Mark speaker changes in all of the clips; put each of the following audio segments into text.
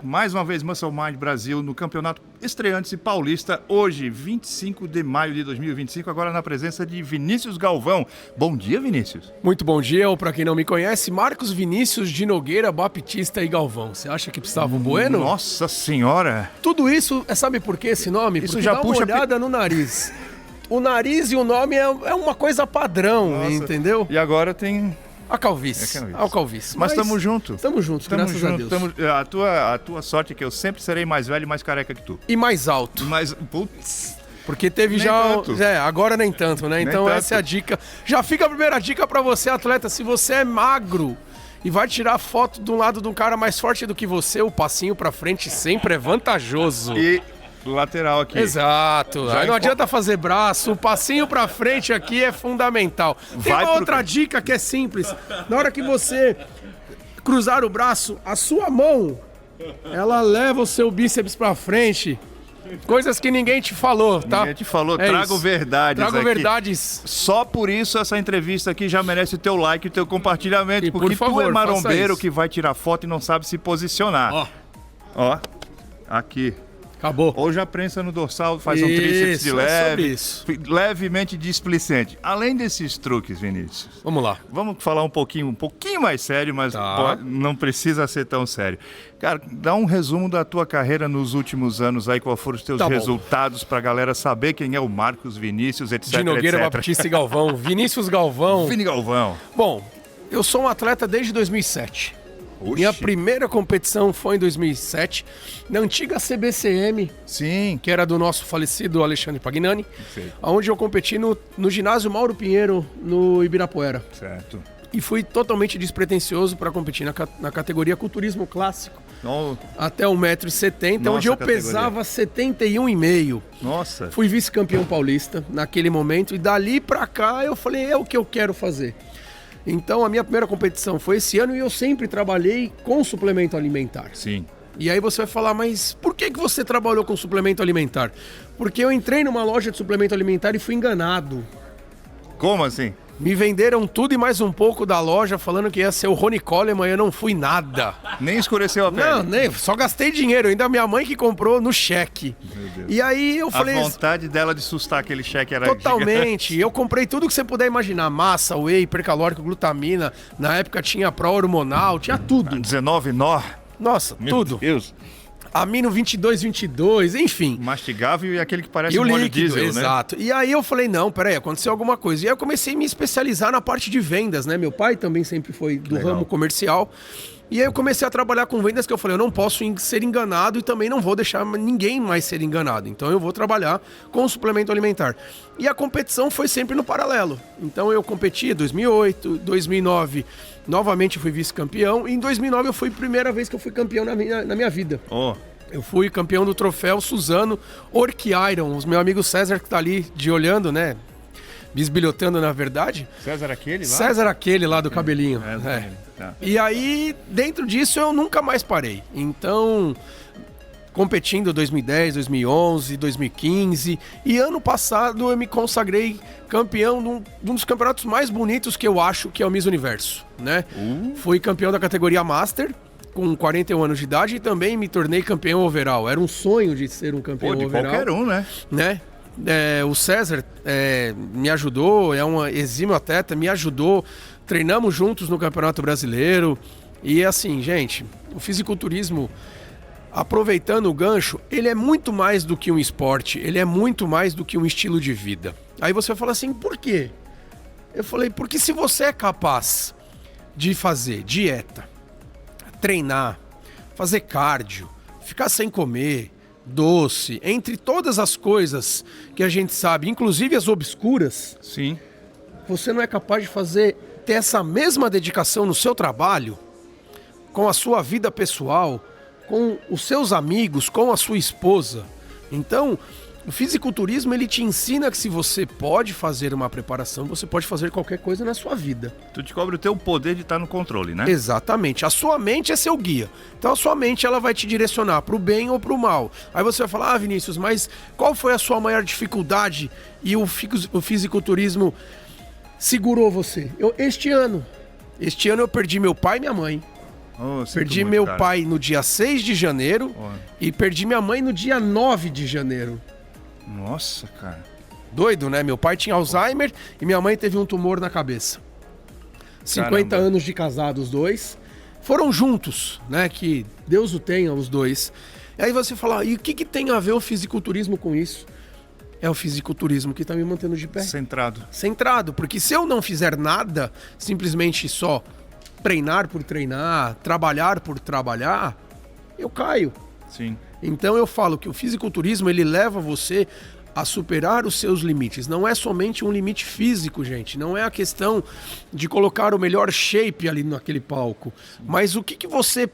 Speaker 1: mais uma vez Muscle Mind Brasil no Campeonato Estreantes Paulista, hoje, 25 de maio de 2025, agora na presença de Vinícius Galvão. Bom dia, Vinícius.
Speaker 2: Muito bom dia, ou para quem não me conhece, Marcos Vinícius de Nogueira, Baptista e Galvão. Você acha que precisava um bueno?
Speaker 1: Nossa senhora!
Speaker 2: Tudo isso, sabe por que esse nome?
Speaker 1: Isso
Speaker 2: porque
Speaker 1: já
Speaker 2: dá
Speaker 1: puxa
Speaker 2: uma olhada no nariz. O nariz e o nome é uma coisa padrão,
Speaker 1: Nossa.
Speaker 2: Entendeu?
Speaker 1: E agora tem...
Speaker 2: A calvície. A calvície.
Speaker 1: Mas estamos juntos.
Speaker 2: Estamos juntos, graças a Deus.
Speaker 1: A tua sorte é que eu sempre serei mais velho e mais careca que tu.
Speaker 2: E mais alto.
Speaker 1: Mas, putz...
Speaker 2: Porque teve
Speaker 1: nem
Speaker 2: já...
Speaker 1: tanto.
Speaker 2: Agora nem tanto, né? Então essa é a dica. Já fica a primeira dica pra você, atleta. Se você é magro e vai tirar foto de um lado de um cara mais forte do que você, o passinho pra frente sempre é vantajoso.
Speaker 1: E lateral aqui.
Speaker 2: Exato. Aí não adianta fazer braço, o passinho pra frente aqui é fundamental. Tem uma outra dica que é simples. Na hora que você cruzar o braço, a sua mão, ela leva o seu bíceps pra frente. Coisas que ninguém te falou, tá?
Speaker 1: Ninguém te falou, trago verdades aqui.
Speaker 2: Trago verdades.
Speaker 1: Só por isso essa entrevista aqui já merece o teu like e o teu compartilhamento, porque
Speaker 2: por favor,
Speaker 1: tu é marombeiro que vai tirar foto e não sabe se posicionar. Ó, aqui.
Speaker 2: Acabou.
Speaker 1: Hoje a prensa no dorsal faz um tríceps de leve, levemente displicente. Além desses truques, Vinícius.
Speaker 2: Vamos lá.
Speaker 1: Vamos falar um pouquinho mais sério, mas não precisa ser tão sério. Cara, dá um resumo da tua carreira nos últimos anos aí, quais foram os teus resultados pra galera saber quem é o Marcos Vinícius, etc,
Speaker 2: de Nogueira,
Speaker 1: etc.
Speaker 2: Baptista e Galvão. Vinícius Galvão.
Speaker 1: Vini Galvão.
Speaker 2: Bom, eu sou um atleta desde 2007.
Speaker 1: Oxi.
Speaker 2: Minha primeira competição foi em 2007, na antiga CBCM,
Speaker 1: sim,
Speaker 2: que era do nosso falecido Alexandre Pagnani, onde eu competi no ginásio Mauro Pinheiro, no Ibirapuera.
Speaker 1: Certo.
Speaker 2: E fui totalmente despretensioso para competir na categoria culturismo clássico, até 1,70 m, onde eu pesava 71,5.
Speaker 1: Nossa.
Speaker 2: Fui vice-campeão paulista naquele momento, e dali para cá eu falei, é o que eu quero fazer. Então a minha primeira competição foi esse ano e eu sempre trabalhei com suplemento alimentar.
Speaker 1: Sim.
Speaker 2: E aí você vai falar, mas por que você trabalhou com suplemento alimentar? Porque eu entrei numa loja de suplemento alimentar e fui enganado.
Speaker 1: Como assim?
Speaker 2: Me venderam tudo e mais um pouco da loja, falando que ia ser o Ronnie Coleman, e eu não fui nada.
Speaker 1: Nem escureceu a pele?
Speaker 2: Não, nem, só gastei dinheiro, ainda minha mãe que comprou no cheque.
Speaker 1: Meu Deus.
Speaker 2: E aí eu falei...
Speaker 1: A vontade dela de sustar aquele cheque era
Speaker 2: totalmente.
Speaker 1: gigante.
Speaker 2: Eu comprei tudo que você puder imaginar, massa, whey, hipercalórico, glutamina, na época tinha pró-hormonal, tinha tudo.
Speaker 1: 19 nó.
Speaker 2: Nossa,
Speaker 1: Meu
Speaker 2: tudo.
Speaker 1: Deus.
Speaker 2: Amino 22, enfim.
Speaker 1: Mastigável e aquele que parece
Speaker 2: E o
Speaker 1: um óleo
Speaker 2: líquido,
Speaker 1: diesel,
Speaker 2: exato. Né? E aí eu falei, não, peraí, aconteceu alguma coisa. E aí eu comecei a me especializar na parte de vendas, né? Meu pai também sempre foi do ramo comercial. E aí eu comecei a trabalhar com vendas, que eu falei, eu não posso ser enganado e também não vou deixar ninguém mais ser enganado. Então eu vou trabalhar com suplemento alimentar. E a competição foi sempre no paralelo. Então eu competi em 2008, 2009, novamente fui vice-campeão. E em 2009 foi a primeira vez que eu fui campeão na minha vida. Eu fui campeão do troféu Suzano Orc Iron. O meu amigo César, que tá ali de olhando, né? Bisbilhotando, na verdade.
Speaker 1: César aquele lá?
Speaker 2: César aquele lá do cabelinho.
Speaker 1: Tá.
Speaker 2: E aí, dentro disso, eu nunca mais parei. Então, competindo 2010, 2011, 2015. E ano passado eu me consagrei campeão de um dos campeonatos mais bonitos que eu acho, que é o Miss Universo, né? Fui campeão da categoria Master, com 41 anos de idade, e também me tornei campeão overall. Era um sonho de ser um campeão overall.
Speaker 1: De qualquer um, né?
Speaker 2: O César me ajudou, é um exímio atleta, me ajudou, treinamos juntos no Campeonato Brasileiro. E assim, gente, o fisiculturismo, aproveitando o gancho, ele é muito mais do que um esporte, ele é muito mais do que um estilo de vida. Aí você vai falar assim, por quê? Eu falei, porque se você é capaz de fazer dieta, treinar, fazer cardio, ficar sem comer, doce, entre todas as coisas que a gente sabe, inclusive as obscuras,
Speaker 1: sim,
Speaker 2: você não é capaz de ter essa mesma dedicação no seu trabalho, com a sua vida pessoal, com os seus amigos, com a sua esposa. Então, o fisiculturismo, ele te ensina que se você pode fazer uma preparação, você pode fazer qualquer coisa na sua vida.
Speaker 1: Tu descobre o teu poder de estar no controle, né?
Speaker 2: Exatamente. A sua mente é seu guia. Então a sua mente, ela vai te direcionar para o bem ou para o mal. Aí você vai falar, Vinícius, mas qual foi a sua maior dificuldade e o fisiculturismo segurou você? Este ano eu perdi meu pai e minha mãe. Perdi meu pai no dia 6 de janeiro e perdi minha mãe no dia 9 de janeiro.
Speaker 1: Nossa, cara.
Speaker 2: Doido, né? Meu pai tinha Alzheimer e minha mãe teve um tumor na cabeça. 50 anos de casado os dois. Foram juntos, né? Que Deus o tenha, os dois. E aí você fala, e o que tem a ver o fisiculturismo com isso? É o fisiculturismo que tá me mantendo de pé. Centrado, porque se eu não fizer nada, simplesmente só treinar por treinar, trabalhar por trabalhar, eu caio.
Speaker 1: Sim.
Speaker 2: Então eu falo que o fisiculturismo, ele leva você a superar os seus limites. Não é somente um limite físico, gente. Não é a questão de colocar o melhor shape ali naquele palco. Mas o que você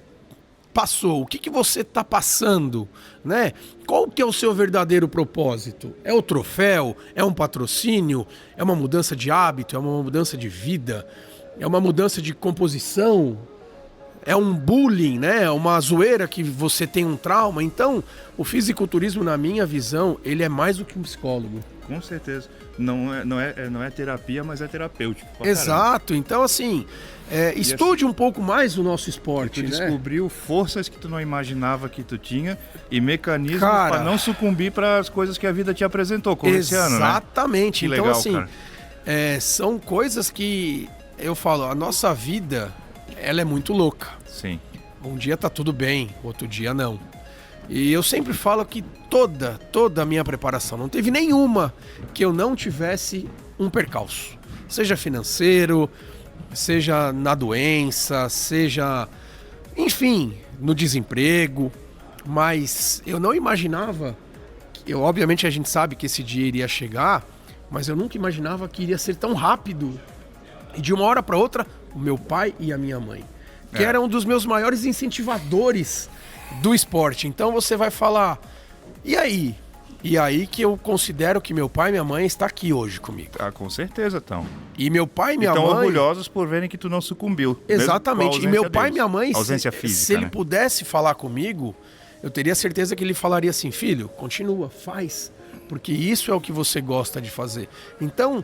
Speaker 2: passou? O que você está passando? Né? Qual que é o seu verdadeiro propósito? É o troféu? É um patrocínio? É uma mudança de hábito? É uma mudança de vida? É uma mudança de composição? É um bullying, né? É uma zoeira que você tem um trauma. Então, o fisiculturismo, na minha visão, ele é mais do que um psicólogo.
Speaker 1: Com certeza. Não é terapia, mas é terapêutico.
Speaker 2: Exato. Então, assim, estude um pouco mais o nosso esporte.
Speaker 1: Tu descobriu forças que tu não imaginava que tu tinha e mecanismos para não sucumbir para as coisas que a vida te apresentou, como esse ano, né?
Speaker 2: Exatamente. Então,
Speaker 1: legal,
Speaker 2: assim, são coisas que eu falo, a nossa vida, ela é muito louca.
Speaker 1: Sim.
Speaker 2: Um dia tá tudo bem, outro dia não. E eu sempre falo que toda a minha preparação, não teve nenhuma que eu não tivesse um percalço. Seja financeiro, seja na doença, seja, enfim, no desemprego. Mas eu não imaginava, obviamente a gente sabe que esse dia iria chegar, mas eu nunca imaginava que iria ser tão rápido. E de uma hora para outra, o meu pai e a minha mãe, que era um dos meus maiores incentivadores do esporte. Então você vai falar, e aí? E aí que eu considero que meu pai e minha mãe estão aqui hoje comigo.
Speaker 1: Ah, com certeza estão.
Speaker 2: E meu pai e minha mãe...
Speaker 1: estão orgulhosos por verem que tu não sucumbiu.
Speaker 2: Exatamente. E meu pai e minha mãe,
Speaker 1: ausência física,
Speaker 2: se ele pudesse falar comigo, eu teria certeza que ele falaria assim, filho, continua, faz. Porque isso é o que você gosta de fazer. Então...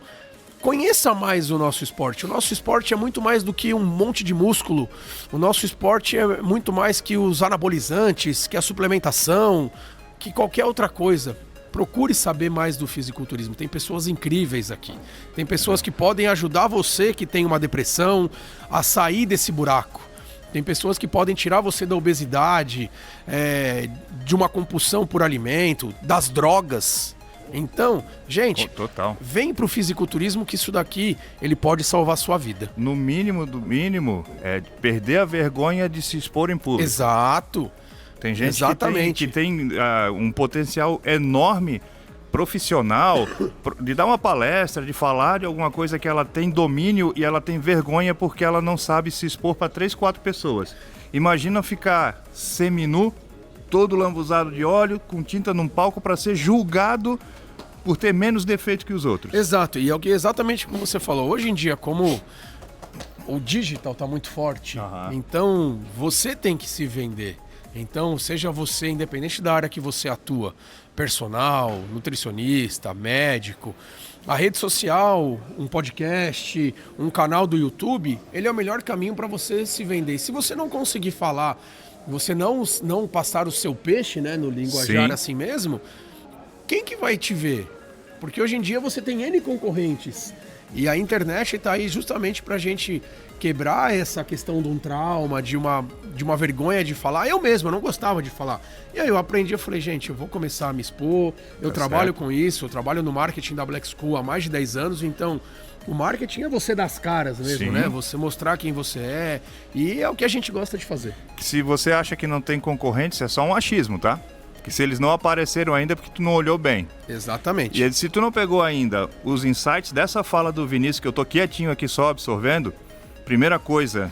Speaker 2: conheça mais o nosso esporte. O nosso esporte é muito mais do que um monte de músculo. O nosso esporte é muito mais que os anabolizantes, que a suplementação, que qualquer outra coisa. Procure saber mais do fisiculturismo. Tem pessoas incríveis aqui. Tem pessoas que podem ajudar você que tem uma depressão a sair desse buraco. Tem pessoas que podem tirar você da obesidade, de uma compulsão por alimento, das drogas. Então, gente, vem pro fisiculturismo que isso daqui, ele pode salvar a sua vida.
Speaker 1: No mínimo do mínimo, é perder a vergonha de se expor em público.
Speaker 2: Exato.
Speaker 1: Tem gente que tem um potencial enorme, profissional, de dar uma palestra, de falar de alguma coisa que ela tem domínio e ela tem vergonha porque ela não sabe se expor para 3, 4 pessoas. Imagina ficar seminu, todo lambuzado de óleo, com tinta num palco para ser julgado por ter menos defeito que os outros.
Speaker 2: Exato, e é exatamente como você falou. Hoje em dia, como o digital está muito forte, então você tem que se vender. Então, seja você, independente da área que você atua, personal, nutricionista, médico, a rede social, um podcast, um canal do YouTube, ele é o melhor caminho para você se vender. E se você não conseguir falar, você não passar o seu peixe, né, no linguajar assim mesmo, quem que vai te ver? Porque hoje em dia você tem N concorrentes. E a internet está aí justamente para a gente quebrar essa questão de um trauma, de uma vergonha de falar. Eu mesmo, eu não gostava de falar. E aí eu aprendi, eu falei, gente, eu vou começar a me expor, eu trabalho com isso, eu trabalho no marketing da Black School há mais de 10 anos, então o marketing é você dar as caras mesmo, né? Você mostrar quem você é, e é o que a gente gosta de fazer.
Speaker 1: Se você acha que não tem concorrentes, é só um achismo, tá? Que se eles não apareceram ainda é porque tu não olhou bem.
Speaker 2: Exatamente.
Speaker 1: E se tu não pegou ainda os insights dessa fala do Vinícius, que eu tô quietinho aqui só absorvendo, primeira coisa,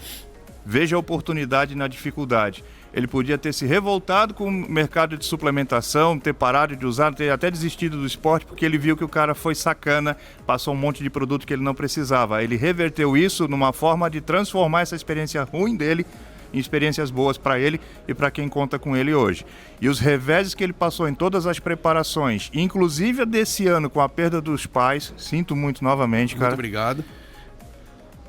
Speaker 1: veja a oportunidade na dificuldade. Ele podia ter se revoltado com o mercado de suplementação, ter parado de usar, ter até desistido do esporte, porque ele viu que o cara foi sacana, passou um monte de produto que ele não precisava. Ele reverteu isso numa forma de transformar essa experiência ruim dele em experiências boas para ele e para quem conta com ele hoje. E os reveses que ele passou em todas as preparações, inclusive a desse ano com a perda dos pais, sinto muito novamente, cara.
Speaker 2: Muito obrigado.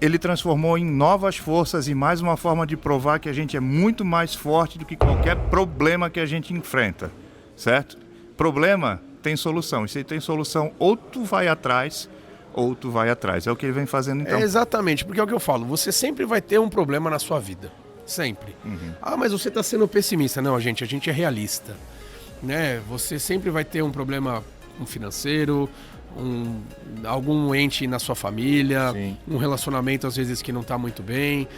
Speaker 1: ele transformou em novas forças e mais uma forma de provar que a gente é muito mais forte do que qualquer problema que a gente enfrenta, certo? Problema tem solução, e se tem solução, ou tu vai atrás, ou tu vai atrás. É o que ele vem fazendo então.
Speaker 2: É exatamente, porque é o que eu falo, você sempre vai ter um problema na sua vida, sempre. Ah, mas você está sendo pessimista. Não, a gente é realista, né? Você sempre vai ter um problema financeiro, algum ente na sua família, sim, um relacionamento às vezes que não está muito bem.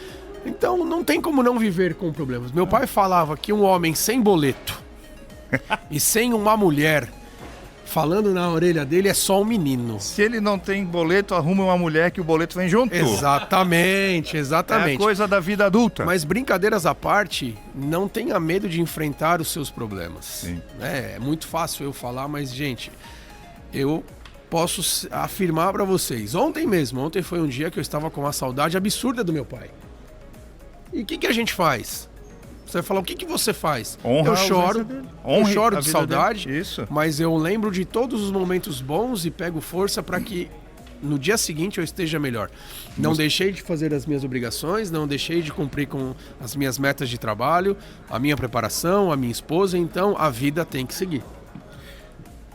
Speaker 2: Então não tem como não viver com problemas. Meu pai falava que um homem sem boleto e sem uma mulher falando na orelha dele é só um menino.
Speaker 1: Se ele não tem boleto, arruma uma mulher que o boleto vem junto.
Speaker 2: Exatamente.
Speaker 1: É a coisa da vida adulta.
Speaker 2: Mas brincadeiras à parte, não tenha medo de enfrentar os seus problemas.
Speaker 1: Sim.
Speaker 2: É muito fácil eu falar, mas gente, eu posso afirmar pra vocês. Ontem foi um dia que eu estava com uma saudade absurda do meu pai. E o que a gente faz? Você vai falar, o que você faz?
Speaker 1: Eu choro
Speaker 2: de saudade,
Speaker 1: isso,
Speaker 2: mas eu lembro de todos os momentos bons e pego força para que no dia seguinte eu esteja melhor. Não deixei de fazer as minhas obrigações, não deixei de cumprir com as minhas metas de trabalho, a minha preparação, a minha esposa, então a vida tem que seguir.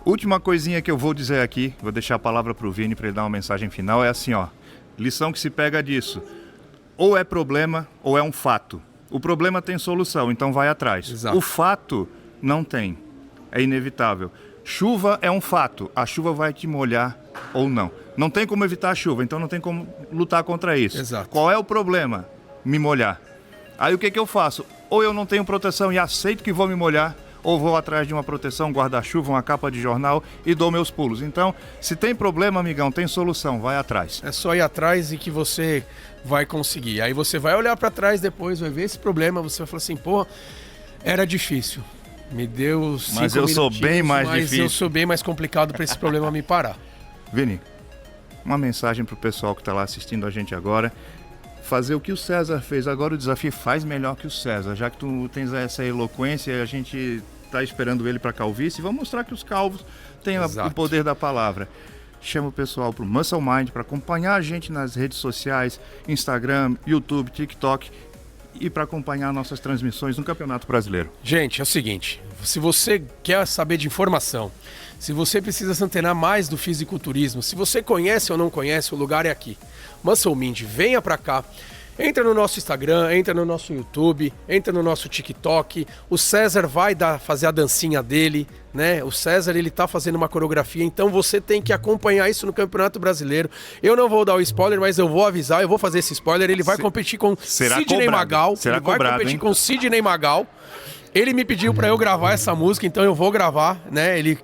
Speaker 1: Última coisinha que eu vou dizer aqui, vou deixar a palavra para o Vini para ele dar uma mensagem final, é assim, ó, lição que se pega disso, ou é problema ou é um fato. O problema tem solução, então vai atrás.
Speaker 2: Exato.
Speaker 1: O fato não tem, é inevitável. Chuva é um fato, a chuva vai te molhar ou não. Não tem como evitar a chuva, então não tem como lutar contra isso.
Speaker 2: Exato.
Speaker 1: Qual é o problema? Me molhar. Aí o que eu faço? Ou eu não tenho proteção e aceito que vou me molhar, ou vou atrás de uma proteção, um guarda-chuva, uma capa de jornal e dou meus pulos. Então, se tem problema, amigão, tem solução, vai atrás.
Speaker 2: É só ir atrás e que você vai conseguir. Aí você vai olhar para trás depois, vai ver esse problema, você vai falar assim, pô, era difícil. Me deu 5
Speaker 1: Mas eu sou bem mais
Speaker 2: mas
Speaker 1: difícil.
Speaker 2: Eu sou bem mais complicado para esse problema me parar.
Speaker 1: Vini, uma mensagem pro pessoal que está lá assistindo a gente agora. Fazer o que o César fez. Agora o desafio faz melhor que o César. Já que tu tens essa eloquência, a gente está esperando ele para calvície. Vamos mostrar que os calvos têm o poder da palavra. Chama o pessoal para o Muscle Mind, para acompanhar a gente nas redes sociais, Instagram, YouTube, TikTok e para acompanhar nossas transmissões no Campeonato Brasileiro.
Speaker 2: Gente, é o seguinte, se você quer saber de informação, se você precisa se antenar mais do fisiculturismo, se você conhece ou não conhece, o lugar é aqui. Muscle Mind, venha para cá. Entra no nosso Instagram, entra no nosso YouTube, entra no nosso TikTok. O César vai fazer a dancinha dele, né? O César, ele tá fazendo uma coreografia, então você tem que acompanhar isso no Campeonato Brasileiro. Eu não vou dar o spoiler, mas eu vou avisar, eu vou fazer esse spoiler. Ele vai competir com Sidney Magal.
Speaker 1: Será cobrado,
Speaker 2: vai competir
Speaker 1: hein?
Speaker 2: com Sidney Magal. Ele me pediu pra eu gravar essa música, então eu vou gravar, né? Ele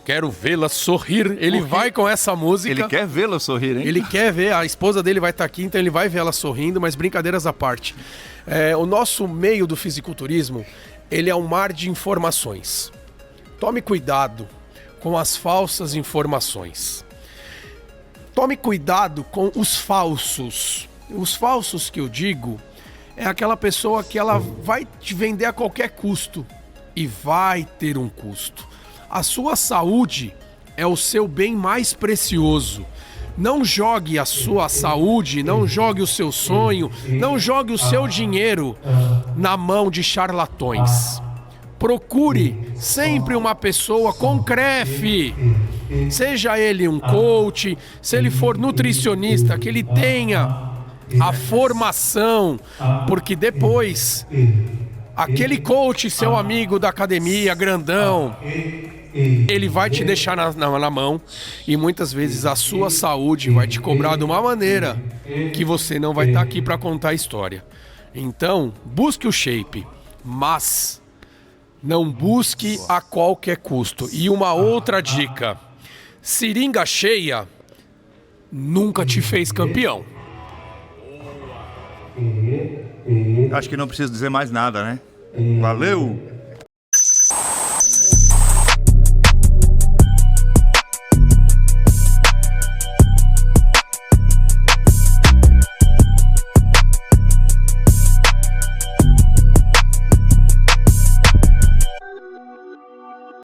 Speaker 2: quero vê-la sorrir. Ele vai com essa música.
Speaker 1: Ele quer vê-la sorrir, hein?
Speaker 2: Ele quer ver, a esposa dele vai estar aqui, então ele vai ver ela sorrindo, mas brincadeiras à parte. O nosso meio do fisiculturismo, ele é um mar de informações. Tome cuidado com as falsas informações. Tome cuidado com os falsos. Os falsos que eu digo é aquela pessoa que ela vai te vender a qualquer custo e vai ter um custo. A sua saúde é o seu bem mais precioso. Não jogue a sua saúde, não jogue o seu sonho, não jogue o seu dinheiro na mão de charlatões. Procure sempre uma pessoa com CREF. Seja ele um coach, se ele for nutricionista, que ele tenha a formação, porque depois aquele coach, seu amigo da academia, grandão, ele vai te deixar na mão e muitas vezes a sua saúde vai te cobrar de uma maneira que você não vai estar aqui para contar a história. Então, busque o shape, mas não busque a qualquer custo. E uma outra dica, seringa cheia nunca te fez campeão.
Speaker 1: Acho que não preciso dizer mais nada, né? Valeu!